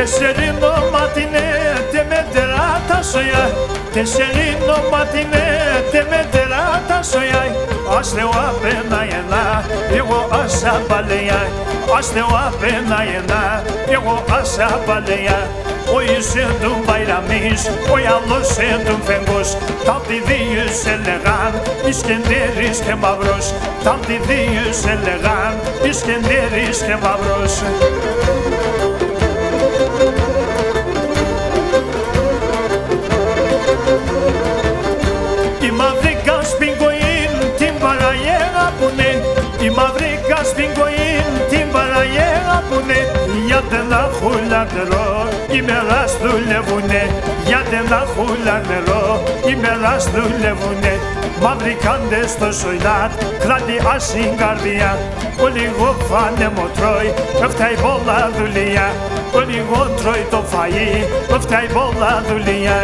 Tesserino matine te metterà tassoia, tesserino matine te metterà tassoia. Asteu apena ena, eu asa baleia. Asteu apena ena, eu asa baleia. Oi sendo bayramis, oi allo sendo fengos. Tanti dias elegan, İskenderis kebabros. Tanti dias elegan, İskenderis kebabros. Η μαύρη κασπιγκοήν την παραγέρα που ναι. Η μαύρη κασπιγκοήν την παραγέρα που ναι. Γιατί να χούλα νερό, οι μεράς δουλεύουνε. Γιατί να χούλα νερό, οι μεράς δουλεύουνε. Μαύροι κάντες στο σοϊλάτ, κράτη άσυν καρδιά. Ο λίγο φάνεμο τρώει, με φτάει πολλά δουλειά. Ο λίγο τρώει το φαΐ, με φτάει πολλά δουλειά.